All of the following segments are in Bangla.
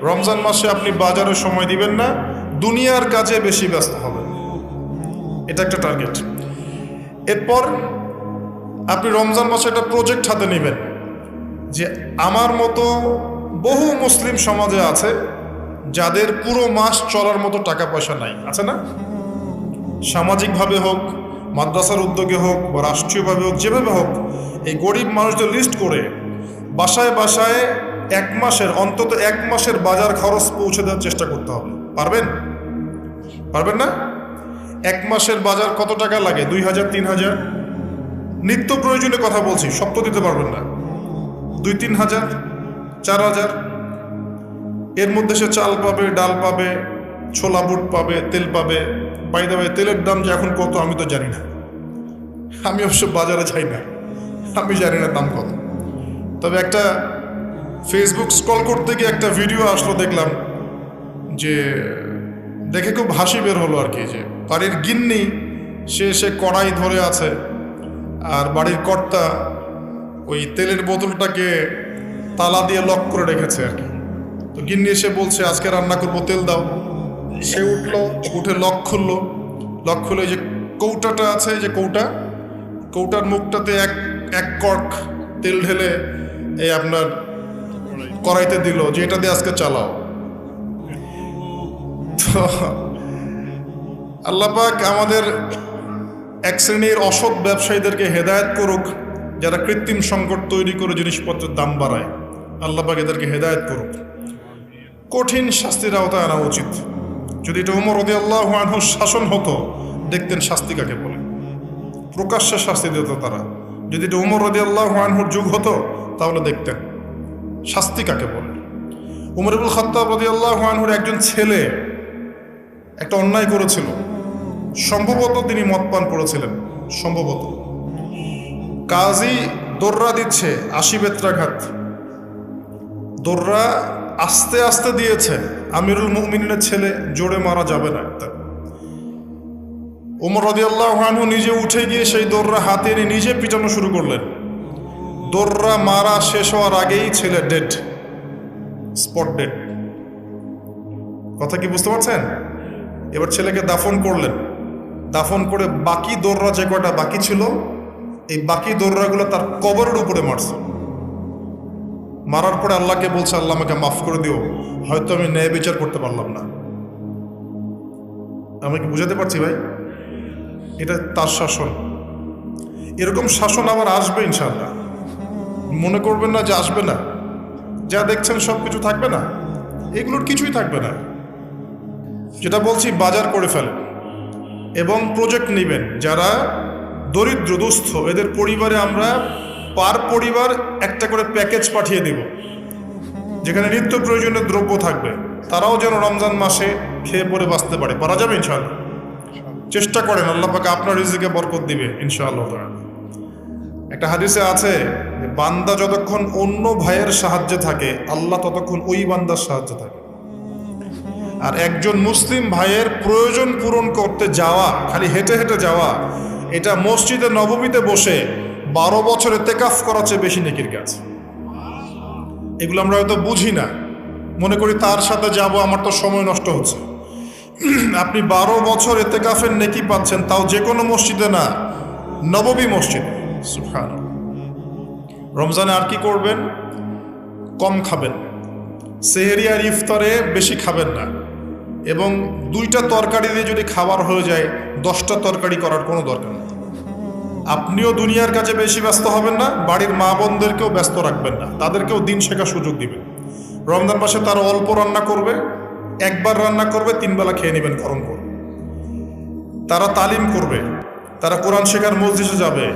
রমজান মাসে আপনি বাজারে সময় দিবেন না, দুনিয়ার কাজে বেশি ব্যস্ত হবেন। এটা একটা টার্গেট। এরপর আপনি রমজান মাসে একটা প্রজেক্ট হাতে নেবেন যে আমার মতো বহু মুসলিম সমাজে আছে যাদের পুরো মাস চলার মতো টাকা পয়সা নাই, আছে না? সামাজিকভাবে হোক, মাদ্রাসার উদ্যোগে হোক বা রাষ্ট্রীয়ভাবে হোক, যেভাবে হোক, এই গরিব মানুষদের লিস্ট করে বাসায় বাসায় অন্তত এক মাসের বাজার খরচ পৌঁছে দেওয়ার চেষ্টা করতে হবে। পারবেন? পারবেন না? এক মাসের বাজার কত টাকা লাগে? 2000, 3000। নিত্য প্রয়োজনীয় কথা বলছি, সব তো দিতে পারবেন না। 2-3 হাজার, 4000। এর মধ্যে সে চাল পাবে, ডাল পাবে, ছোলা বুট পাবে, তেল পাবে। বাই দ্য ওয়ে, তেলের দাম যে এখন কত আমি তো জানি না, আমি অবশ্য বাজারে যাই না, আমি জানি না দাম কত। তবে একটা ফেসবুক স্ক্রল করতে গিয়ে একটা ভিডিও আসলো, দেখলাম যে দেখে খুব হাসি বের হলো আর কি, যে বাড়ির গিন্নি সে কড়াই ধরে আছে আর বাড়ির কর্তা ওই তেলের বোতলটাকে তালা দিয়ে লক করে রেখেছে আর কি। তো গিন্নি এসে বলছে আজকে রান্না করবো, তেল দাও। সে উঠে লক খুলে যে কৌটাটা আছে, যে কৌটার মুখটাতে এক কর্ক তেল ঢেলে এই আপনার কড়াইতে দিল যে এটা দিয়ে আজকে চালাও। তো আল্লাহ পাক আমাদের এক শ্রেণীর অসৎ ব্যবসায়ীদেরকে হেদায়েত করুক, যারা কৃত্রিম সংকট তৈরি করে জিনিসপত্রের দাম বাড়ায়। আল্লাহ পাক এদেরকে হেদায়েত করুক। কঠিন শাস্তির আওতায় আনা উচিত। যদি এটা ওমর রাদিয়াল্লাহু আনহুর শাসন হতো, দেখতেন শাস্তি কাকে বলে, প্রকাশ্যে শাস্তি দিত তারা। যদি এটা ওমর রাদিয়াল্লাহু আনহুর যুগ হতো, তাহলে দেখতেন শাস্তি কাকে বলে। উমর ইবনুল খাত্তাব রাদিয়াল্লাহু আনহুর একজন ছেলে একটা অন্যায় করেছিল, সম্ভবত তিনি মদ পান করেছিলেন, সম্ভবত। কাজী দোররা দিচ্ছে 80 বেত্রাঘাত, দোররা আস্তে আস্তে দিয়েছে। আমিরুল মুমিনিনের ছেলে, জোরে মারা যাবে না। ওমর রাদিয়াল্লাহু আনহু নিজে উঠে গিয়ে সেই দোররা হাতে নিয়ে নিজে পিটানো শুরু করলেন। দোররা মারা শেষ হওয়ার আগেই ছেলে ডেড, স্পট ডেড। কথা কি বুঝতে পারছেন? এবার ছেলেকে দাফন করলেন। দাফন করে বাকি দোররা যে কয়টা বাকি ছিল, এই বাকি দোররাগুলো তার কবরের উপরে মারছে। মারার পরে আল্লাহকে বলছে, আল্লাহ আমাকে মাফ করে দিও, হয়তো আমি ন্যায় বিচার করতে পারলাম না। আমি কি বুঝাতে পারছি ভাই? এটা তার শাসন। এরকম শাসন আবার আসবে ইনশাআল্লাহ। মনে করবেন না যে আসবে না। যা দেখছেন সব কিছু থাকবে না, এগুলোর কিছুই থাকবে না। যেটা বলছি, বাজার করে ফেলেন এবং প্রজেক্ট নেবেন। যারা দরিদ্র দুস্থ, এদের পরিবারে আমরা পার পরিবার একটা করে প্যাকেজ পাঠিয়ে দেব, যেখানে নিত্য প্রয়োজনীয় দ্রব্য থাকবে। তারাও যেন রমজান মাসে খেয়ে পরে বাঁচতে পারে। পারা যাবে ইনশাআল্লাহ। চেষ্টা করেন, আল্লাহ পাক আপনার রিজিকে বরকত দিবে ইনশাআল্লাহ। একটা হাদিসে আছে, বান্দা যতক্ষণ অন্য ভাইয়ের সাহায্যে থাকে, আল্লাহ ততক্ষণ ওই বান্দার সাহায্যে থাকে। আর একজন মুসলিম ভাইয়ের প্রয়োজন পূরণ করতে যাওয়া, খালি হেঁটে হেঁটে যাওয়া, এটা মসজিদে নববীতে বসে 12 বছর ইতিকাফ করার চেয়ে বেশি নেকির কাজ। এগুলো আমরা হয়তো বুঝি না, মনে করি তার সাথে যাব, আমার তো সময় নষ্ট হচ্ছে। আপনি 12 বছর ইতিকাফের নেকি পাচ্ছেন, তাও যে কোনো মসজিদে না, নববী মসজিদে। সুবহানাল্লাহ। রমজানে আর কি করবেন? কম খাবেন, সেহরি আর ইফতারে বেশি খাবেন না, এবং 2টা তরকারি দিয়ে যদি খাবার হয়ে যায়, 10টা তরকারি করার কোনো দরকার নেই। আপনিও দুনিয়ার কাছে বেশি ব্যস্ত হবেন না, বাড়ির মা বোনদেরকেও ব্যস্ত রাখবেন না, তাদেরকেও দিন শেখার সুযোগ দিবেন। রমজান মাসে তারা অল্প রান্না করবে, একবার রান্না করবে, 3 বেলা খেয়ে নেবেন গরম করে। তারা তালিম করবে, তারা কোরআন শেখার মজলিসে যাবে,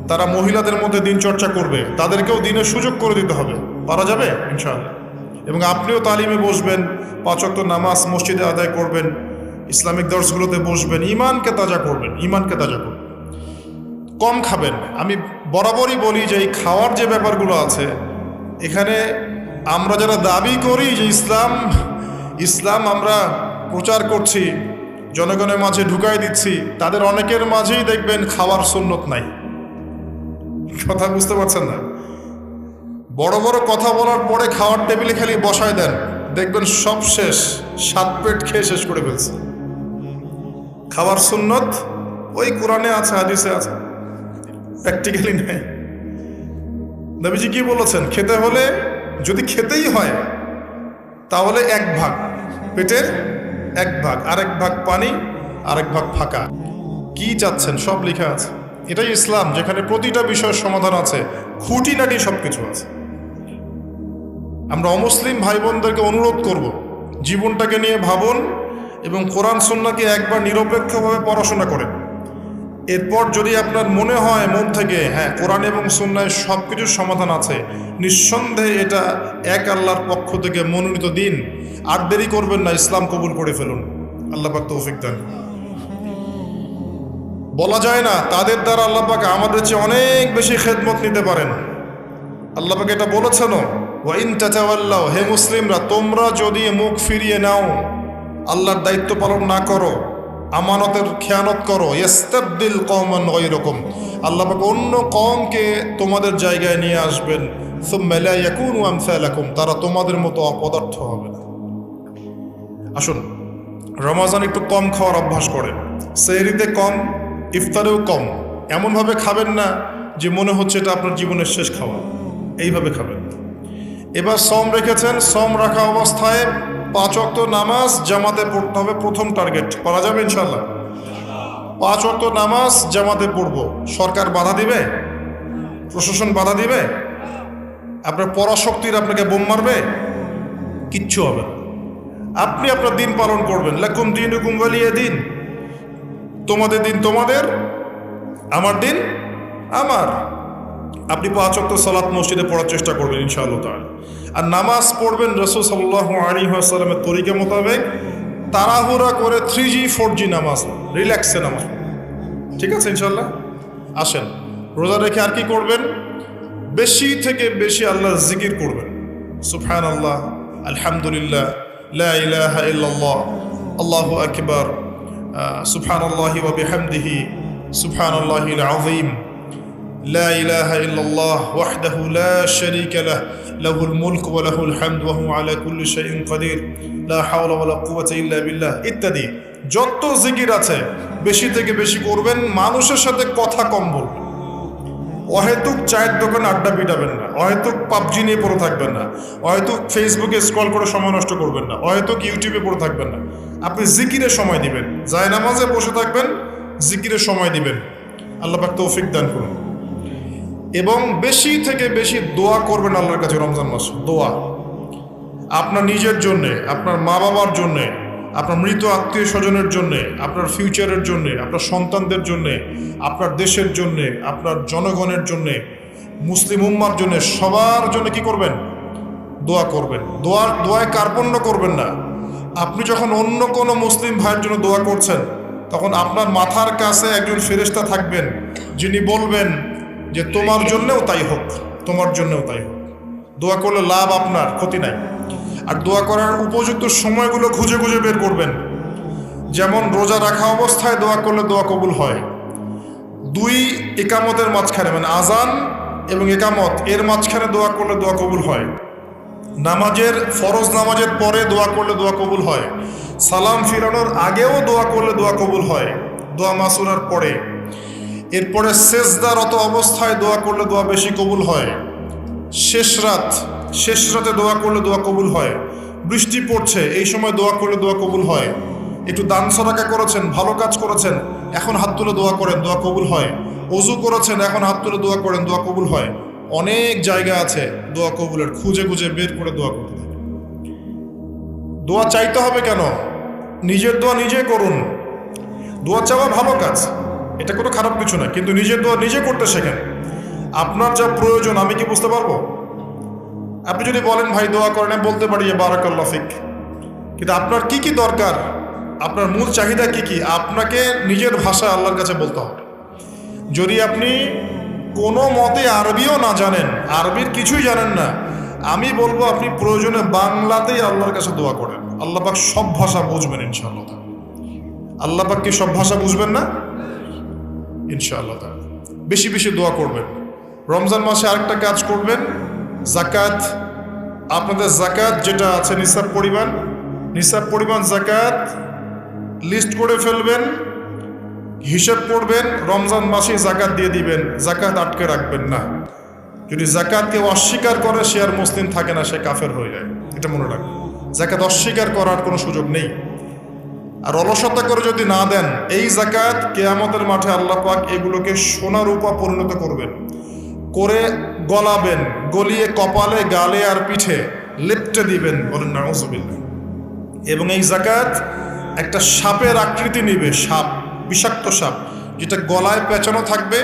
তারা মহিলাদের মধ্যে দিন চর্চা করবে, তাদেরকেও দিনের সুযোগ করে দিতে হবে। পারা যাবে ইনশাআল্লাহ। এবং আপনিও তালিমে বসবেন, 5 ওয়াক্ত নামাজ মসজিদে আদায় করবেন, ইসলামিক দর্শগুলোতে বসবেন, ইমানকে তাজা করবেন। কম খাবেন। আমি বরাবরই বলি যে এই খাওয়ার যে ব্যাপারগুলো আছে, এখানে আমরা যারা দাবি করি যে ইসলাম আমরা প্রচার করছি, জনগণের মাঝে ঢুকাই দিচ্ছি, তাদের অনেকের মাঝেই দেখবেন খাওয়ার সুন্নত নাই। কথা বুঝতে পারছেন না? বড় বড় কথা বলার পরে খাওয়ার টেবিলে খালি বসায় দেন, দেখবেন সব শেষ, 7 পেট খেয়ে শেষ করে ফেলছে। খাবার সুন্নত ওই কোরআনে আছে, হাদিসে আছে, প্র্যাকটিক্যালি নেই। নবীজি কি বলেছেন? খেতে হলে, যদি খেতেই হয় তাহলে 1 ভাগ পেটের 1 ভাগ, আরেক ভাগ পানি, আরেক ভাগ ফাঁকা। কি চাচ্ছেন সব লেখা আছে। এটাই ইসলাম, যেখানে প্রতিটা বিষয়ের সমাধান আছে, খুঁটিনাটি সবকিছু আছে। আমরা অমুসলিম ভাই বোনদেরকে অনুরোধ করব, জীবনটাকে নিয়ে ভাবুন এবং কোরআন সুন্নাহকে একবার নিরপেক্ষভাবে পড়াশোনা করেন। এরপর যদি আপনার মনে হয় মন থেকে, হ্যাঁ কোরআন এবং সুন্নায় সব কিছুর সমাধান আছে, নিঃসন্দেহে এটা এক আল্লাহর পক্ষ থেকে মনোনীত দিন, আর দেরি করবেন না, ইসলাম কবুল করে ফেলুন। আল্লাহ পাক তৌফিক দেন। বলা যায় না তাদের দ্বারা আল্লাহ পাক আমাদের চেয়ে অনেক বেশি খেদমত নিতে পারেন। আল্লাহ পাক এটা বলেছেন, ওয়া ইন তাতাওয়াল্লাউ, হে মুসলিমরা তোমরা যদি মুখ ফিরিয়ে নাও, আল্লাহর দায়িত্ব পালন না করো, আমানতের খেয়ানত করো, ইস্তাবদিল কওমান গায়রাকুম, আল্লাহ পাক অন্য কওমকে তোমাদের জায়গায় নিয়ে আসবেন, সুম্মা লা ইয়াকুনু আমসালাকুম, তারা তোমাদের মতো অপদার্থ হবে না। আসুন, রমজান একটু কম খাওয়ার অভ্যাস করেন, সেহরিতে কম, ইফতারেও কম। এমনভাবে খাবেন না যে মনে হচ্ছে এটা আপনার জীবনের শেষ খাওয়া, এইভাবে খাবেন। এবার সম রেখেছেন, সম রাখা অবস্থায় 5 ওয়াক্ত নামাজ জামাতে পড়তে হবে, প্রথম টার্গেট। করা যাবে ইনশাল্লাহ? 5 ওয়াক্ত নামাজ জামাতে পড়ব। সরকার বাধা দিবে? প্রশাসন বাধা দিবে? আপনার পরাশক্তির আপনাকে বোম মারবে? কিচ্ছু হবে না। আপনি আপনার দিন পালন করবেন। লাকুম দীনুকুম ওয়ালিয়া দিন, তোমাদের দিন তোমাদের, আমার দিন আমার। আপনি 5 ওয়াক্ত সালাত মসজিদে পড়ার চেষ্টা করবেন ইনশাআল্লাহ তাআলা। আর নামাজ পড়বেন রাসূল সাল্লাল্লাহু আলাইহি ওয়াসাল্লামের তরিকা মোতাবেক, তাড়াহুড়া করে 3G 4G নামাজ, রিল্যাক্সে নামাজ। ঠিক আছে ইনশাআল্লাহ? আসেন, রোজা রেখে আর কি করবেন? বেশি থেকে বেশি আল্লাহর জিকির করবেন। সুবহানাল্লাহ, আলহামদুলিল্লাহ, লা ইলাহা ইল্লাল্লাহ, আল্লাহু আকবার, সুবহানাল্লাহি ওয়া বিহামদিহি, সুবহানাল্লাহিল আযীম, লা ইলাহা ইল্লাল্লাহ ওয়াহদাহু লা শারীকা লাহ, লাহুল মুলকু ওয়া লাহুল হামদু ওয়া হুয়া আলা কুল্লি শাইইন কাদির, লা হাওলা ওয়া লা কুওয়াতা ইল্লা বিল্লাহ ইত্যাদি। যত জিকির আছে বেশি থেকে বেশি করবেন। মানুষের সাথে কথা কম বলবেন। অহেতুক চায়ের দোকানে আড্ডা পিটাবেন না, অহেতুক পাবজি নিয়ে পড়ে থাকবেন না, অহেতুক ফেসবুকে স্ক্রল করে সময় নষ্ট করবেন না, অহেতুক ইউটিউবে পড়ে থাকবেন না। আপনি জিকিরে সময় দিবেন, জায়নামাজে বসে থাকবেন, জিকিরে সময় দিবেন। আল্লাহ পাক তৌফিক দান করুন। এবং বেশি থেকে বেশি দোয়া করবেন আল্লাহর কাছে রমজান মাসে। দোয়া আপনার নিজের জন্যে, আপনার মা বাবার জন্যে, আপনার মৃত আত্মীয় স্বজনের জন্যে, আপনার ফিউচারের জন্যে, আপনার সন্তানদের জন্যে, আপনার দেশের জন্যে, আপনার জনগণের জন্যে, মুসলিম উম্মার জন্যে, সবার জন্য কি করবেন? দোয়া করবেন। দোয়ায় কার্পণ্য করবেন না। আপনি যখন অন্য কোনো মুসলিম ভাইয়ের জন্য দোয়া করছেন, তখন আপনার মাথার কাছে একজন ফেরেশতা থাকবেন, যিনি বলবেন যে তোমার জন্যেও তাই হোক, তোমার জন্যেও তাই হোক। দোয়া করলে লাভ আপনার, ক্ষতি নাই। আর দোয়া করার উপযুক্ত সময়গুলো খুঁজে খুঁজে বের করবেন। যেমন রোজা রাখা অবস্থায় দোয়া করলে দোয়া কবুল হয়। 2 একামতের মাঝখানে, মানে আজান এবং একামত এর মাঝখানে দোয়া করলে দোয়া কবুল হয়। নামাজের, ফরজ নামাজের পরে দোয়া করলে দোয়া কবুল হয়। সালাম ফিরানোর আগেও দোয়া করলে দোয়া কবুল হয়, দোয়া মাসুরার পরে। এরপরে সেজদারত অবস্থায় দোয়া করলে দোয়া বেশি কবুল হয়। শেষ রাতে দোয়া করলে দোয়া কবুল হয়। বৃষ্টি পড়ছে, এই সময় দোয়া করলে দোয়া কবুল হয়। একটু দান সদকা করেছেন, ভালো কাজ করেছেন, এখন হাত তুলে দোয়া করেন, দোয়া কবুল হয়। ওযু করেছেন, এখন হাত তুলে দোয়া করেন, দোয়া কবুল হয়। অনেক জায়গা আছে দোয়া কবুলের, খুঁজে খুঁজে বের করে দোয়া করতে হবে। দোয়া চাইতে হবে কেন? নিজের দোয়া নিজে করুন। দোয়া চাওয়া ভালো কাজ, এটা কোনো খারাপ কিছু না, কিন্তু নিজের দোয়া নিজে করতে শেখেন। আপনার যা প্রয়োজন আমি কি বুঝতে পারবো? আপনি যদি বলেন ভাই দোয়া করেন, বলতে পারি বারাকাল্লাহ ফিক, কিন্তু আপনার কি কি দরকার, আপনার মূল চাহিদা কি কি, আপনাকে নিজের ভাষায় আল্লাহর কাছে বলতে হবে। যদি আপনি কোনো মতে আরবিও না জানেন, আরবির কিছুই জানেন না, আমি বলবো আপনি প্রয়োজনে বাংলাতেই আল্লাহর কাছে দোয়া করেন। আল্লাহ পাক সব ভাষা বুঝবেন ইনশাআল্লাহ। আল্লাহ পাক কি সব ভাষা বুঝবেন না? ইনশাআল্লাহ। বেশি বেশি দোয়া করবেন। রমজান মাসে আরেকটা কাজ করবেন, জাকাত আপনাদের জাকাত যেটা আছে নিসাব পরিমাণ জাকাত লিস্ট করে ফেলবেন, হিসেব করবেন, রমজান মাসে জাকাত দিয়ে দিবেন, জাকাত আটকে রাখবেন না। যদি জাকাত কেউ অস্বীকার করে সে আর মুসলিম থাকে না, সে কাফের হয়ে যায়, এটা মনে রাখবেন। জাকাত অস্বীকার করার কোনো সুযোগ নেই। আর অলসতা করে যদি না দেন, এই জাকাত কিয়ামতের মাঠে আল্লাহ পাক এগুলোকে সোনা রূপা পরিণত করবেন, করে গলাবেন, গলিয়ে কপালে, গালে আর পিঠে লেপটে দিবেন, বলেন নাউযুবিল্লাহ। এবং এই জাকাত একটা সাপের আকৃতি নিবে, সাপ, বিষাক্ত সাপ, যেটা গলায় পেঁচানো থাকবে,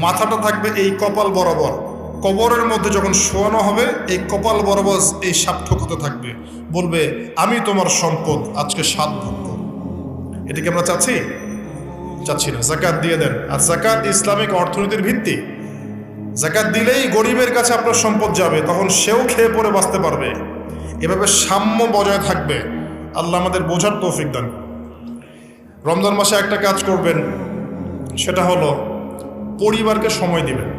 মাথাটা থাকবে এই কপাল বরাবর। কবরের মধ্যে যখন শোয়ানো হবে, এই কপাল বরাবর এই সাপ ঠোকাতে থাকবে, বলবে আমি তোমার সম্পদ, আজকে 7 ভাগ করো। এটা কি আমরা চাচ্ছি না। জাকাত দিয়ে দেন। আর জাকাত ইসলামিক অর্থনীতির ভিত্তি। জাকাত দিলেই গরিবের কাছে আপনার সম্পদ যাবে, তখন সেও খেয়ে পরে বাঁচতে পারবে। এভাবে সাম্য বজায় থাকবে। আল্লাহ আমাদের বোঝার তৌফিক দান করুন। রমজান মাসে একটা কাজ করবেন, সেটা হলো পরিবারকে সময় দিবেন,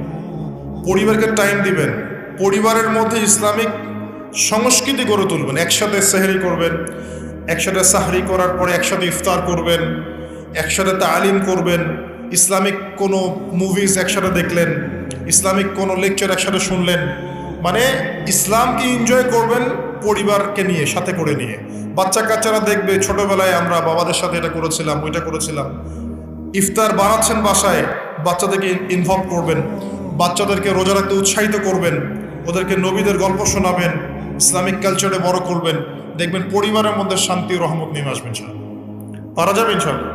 পরিবারকে টাইম দিবেন, পরিবারের মধ্যে ইসলামিক সংস্কৃতি গড়ে তুলবেন। একসাথে সেহরি করবেন, একসাথে সাহরি করার পরে একসাথে ইফতার করবেন, একসাথে তালিম করবেন, ইসলামিক কোনো মুভিজ একসাথে দেখলেন, ইসলামিক কোনো লেকচার একসাথে শুনলেন। মানে ইসলামকে এনজয় করবেন পরিবারকে নিয়ে, সাথে করে নিয়ে। বাচ্চা কাচ্চারা দেখবে ছোটবেলায় আমরা বাবাদের সাথে এটা করেছিলাম, ওইটা করেছিলাম। ইফতার বানাচ্ছেন বাসায়, বাচ্চাদেরকে ইনভলভ করবেন, বাচ্চাদেরকে রোজা রাখতে উৎসাহিত করবেন, ওদেরকে নবীদের গল্প শোনাবেন, ইসলামিক কালচারে বড় করবেন। দেখবেন পরিবারের মধ্যে শান্তি ও রহমত নেমে আসবে ইনশাআল্লাহ। পারা যাবে ইনশাআল্লাহ।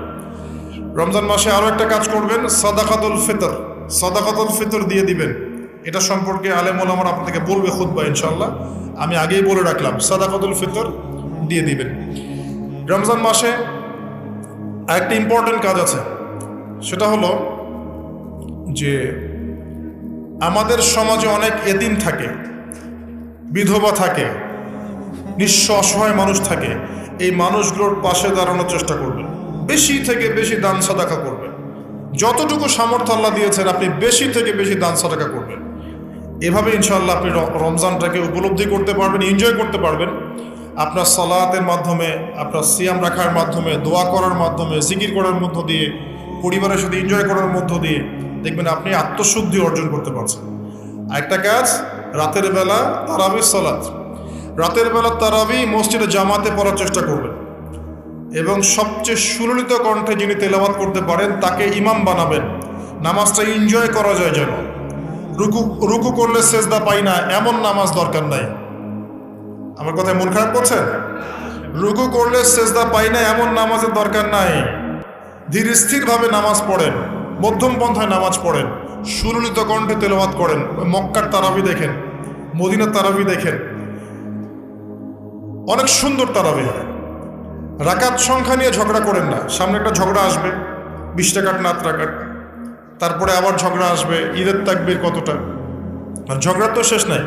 রমজান মাসে আরও একটা কাজ করবেন, সাদাকাতুল ফিতর দিয়ে দিবেন। এটা সম্পর্কে আলেম ওলামারা আপনাদেরকে বলবে খুতবা ইনশাআল্লাহ, আমি আগেই বলে রাখলাম, সাদাকাতুল ফিতর দিয়ে দিবেন। রমজান মাসে আরেকটা ইম্পর্টেন্ট কাজ আছে, সেটা হলো যে আমাদের সমাজে অনেক এতিম থাকে, বিধবা থাকে, নিঃস্ব অসহায় মানুষ থাকে। এই মানুষগুলোর পাশে দাঁড়ানোর চেষ্টা করবেন, বেশি থেকে বেশি দান সাদাকা করবেন। যতটুকু সামর্থ্য আল্লাহ দিয়েছেন আপনি বেশি থেকে বেশি দান সাদাকা করবেন। এভাবে ইনশাআল্লাহ আপনি রমজানটাকে উপলব্ধি করতে পারবেন, এনজয় করতে পারবেন। আপনার সালাতের মাধ্যমে, আপনার সিয়াম রাখার মাধ্যমে, দোয়া করার মাধ্যমে, জিকির করার মধ্য দিয়ে, পরিবারের সাথে এনজয় করার মধ্য দিয়ে দেখবেন আপনি আত্মশুদ্ধি অর্জন করতে পারছেন। আরেকটা কাজ, রাতের বেলা তারাবির সালাত, রাতের বেলা তারাবি মসজিদে জামাতে পড়ার চেষ্টা করবেন। এবং সবচেয়ে সুললিত কণ্ঠে যিনি তেলাওয়াত করতে পারেন তাকে ইমাম বানাবেন। নামাজটা এনজয় করা যায় যেন। রুকু করলে সেজদা পাই না এমন নামাজ দরকার নাই। আমার কথায় মন খারাপ করছেন? রুকু করলে সেজদা পাই না এমন নামাজের দরকার নাই। ধীর স্থিরভাবে নামাজ পড়েন, মধ্যম পন্থায় নামাজ পড়েন, সুললিত কণ্ঠে তেলাওয়াত করেন। মক্কার তারাবি দেখেন, মদিনার তারাবি দেখেন, অনেক সুন্দর তারাবি হয়। রাকাত সংখ্যা নিয়ে ঝগড়া করেন না। সামনে একটা ঝগড়া আসবে, 20 রাকাত না 8 রাকাত, তারপরে আবার ঝগড়া আসবে, ঈদের তাকবীর কতটা, আর ঝগড়া তো শেষ নাই।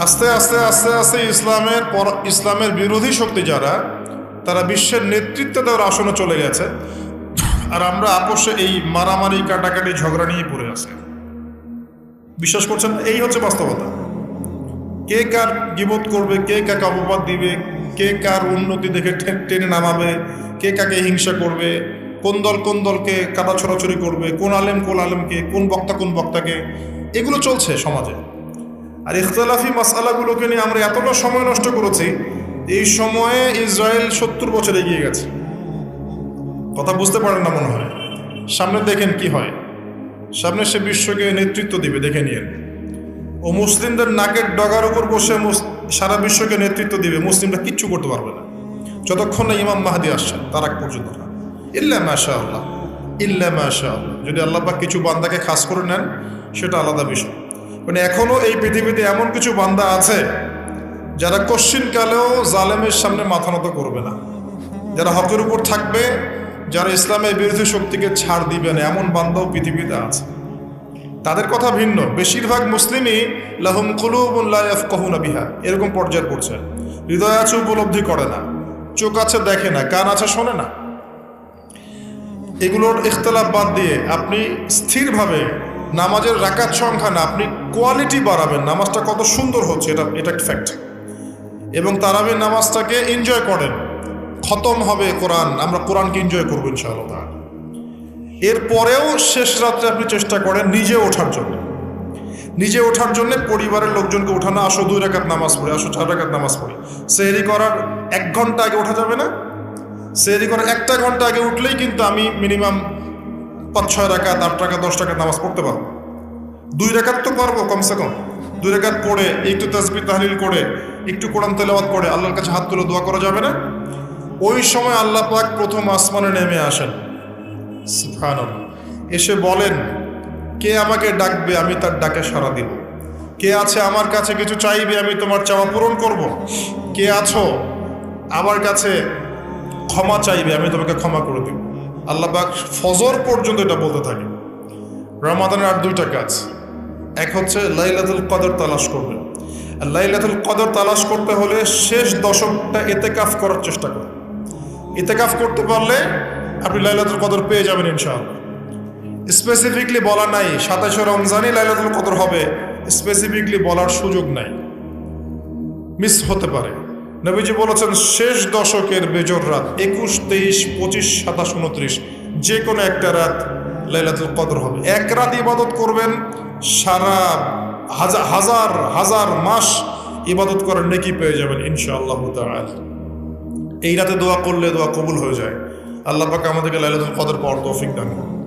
আস্তে আস্তে আস্তে আস্তে ইসলামের বিরোধী শক্তি যারা, তারা বিশ্বের নেতৃত্ব দেওয়ার আসনে চলে গেছে। আর আমরা আপোষে এই মারামারি, কাটাকাটি, ঝগড়া নিয়ে পড়ে আছে। বিশ্বাস করছেন? এই হচ্ছে বাস্তবতা। কে কার গীবত করবে, কে কাকে অপবাদ দিবে, কে কার উন্নতি দেখে টেনে নামাবে, কে কাকে হিংসা করবে, কোন দলকে কাটা ছড়াছড়ি করবে, কোন আলেমকে, কোন বক্তাকে, এগুলো চলছে সমাজে। আর ইখতিলাফি মাসআলাগুলোকে নিয়ে আমরা এতটা সময় নষ্ট করেছি, এই সময়ে ইসরায়েল 70 বছর এগিয়ে গেছে। কথা বুঝতে পারেন না মনে হয়। সামনে দেখেন কি হয়, সামনে সে বিশ্বকে নেতৃত্ব দিবে, দেখে নিয়েন। ও মুসলিমদের নাকের ডগার উপর বসে সারা বিশ্বকে নেতৃত্ব দিবে। মুসলিমরা কিচ্ছু করতে পারবে না যতক্ষণ না ইমাম মাহদি আসছেন, তার আগ পর্যন্ত না। ইল্লা মাশাআল্লাহ, ইল্লা মাশাআল্লাহ। যদি আল্লাহ পাক কিছু বান্দাকে খাস করে নেন সেটা আলাদা বিষয়। মানে এখনো এই পৃথিবীতে এমন কিছু বান্দা আছে যারা কশ্চিনকালেও জালেমের সামনে মাথা নত করবে না, যারা হকের উপর থাকবে, যারা ইসলামের বিরোধী শক্তিকে ছাড় দিবে না, এমন বান্দাও পৃথিবীতে আছে। তাদের কথা ভিন্ন। বেশিরভাগ মুসলিমই লাহুম কুলুবুন লা ইয়াফকাহুনা বিহা, এরকম পর্যায়ে পড়ছে। হৃদয় আছে, উপলব্ধি করে না, চোখ আছে, দেখে না, কান আছে, শোনে না। এগুলোর ইখতিলাফ বাদ দিয়ে আপনি স্থিরভাবে নামাজের রাকাত সংখ্যা না, আপনি কোয়ালিটি বাড়াবেন। নামাজটা কত সুন্দর হচ্ছে, এটা একটা ফ্যাক্ট। এবং তারাবির নামাজটাকে এনজয় করেন, খতম হবে কোরআন, আমরা কোরআনকে এনজয় করবো ইনশাআল্লাহ। এরপরেও শেষ রাত্রে আপনি চেষ্টা করেন নিজে ওঠার জন্য, নিজে ওঠার জন্য পরিবারের লোকজনকে ওঠানো, আসো 2 রাকাত নামাজ পড়ি, আসো 4 রাকাত নামাজ পড়ি। সেহরি করার 1 ঘন্টা আগে ওঠা যাবে না? সেহরি করার 1 ঘন্টা আগে উঠলেই কিন্তু আমি মিনিমাম 5-6 রাকাত, 8 রাকাত, 10 রাকাত নামাজ পড়তে পারবো। 2 রাকাত তো পারবো কমসে কম। 2 রাকাত পড়ে একটু তাসবিহ তাহলিল করে একটু কোরআন তেলাওয়াত করে আল্লাহর কাছে হাত তুলে দোয়া করা যাবে না? ওই সময় আল্লাহ পাক প্রথম আসমানে নেমে আসেন, সুবহানাল্লাহ, এসে বলেন, কে আমাকে ডাকবে, আমি তার ডাকে সাড়া দিব। কে আছে আমার কাছে কিছু চাইবে, আমি তোমার চাওয়া পূরণ করব। কে আছো আমার কাছে ক্ষমা চাইবে, আমি তোমাকে ক্ষমা করে দিব। আল্লাহ পাক ফজর পর্যন্ত এটা বলতে থাকে। রমাদানের আর 2টা কাজ, এক হচ্ছে লাইলাতুল কদর তালাশ করবেন। আর লাইলাতুল কদর তালাশ করতে হলে শেষ দশকটা ইতিকাফ করার চেষ্টা করুন। ইতিকাফ করতে পারলে আপনি লাইলাতুল কদর পেয়ে যাবেন ইনশাআল্লাহ। স্পেসিফিকলি বলা নাই 27শে রমজানই লাইলাতুল কদর হবে, স্পেসিফিকলি বলার সুযোগ নাই, মিস হতে পারে। নবীজি বলেছেন শেষ দশকের বেজর রাত 21, 23, 25, 27, 29 যে কোনো একটা রাত লাইলাতুল কদর হবে। 1 রাত ইবাদত করবেন, সারা হাজার হাজার মাস ইবাদত করার নেকি পেয়ে যাবেন ইনশাআল্লাহ তাআলা। এই রাতে দোয়া করলে দোয়া কবুল হয়ে যায়। আল্লাহ পাক আমাদেরকে লাইলাতুল কদর পাওয়ার তৌফিক দান করুন।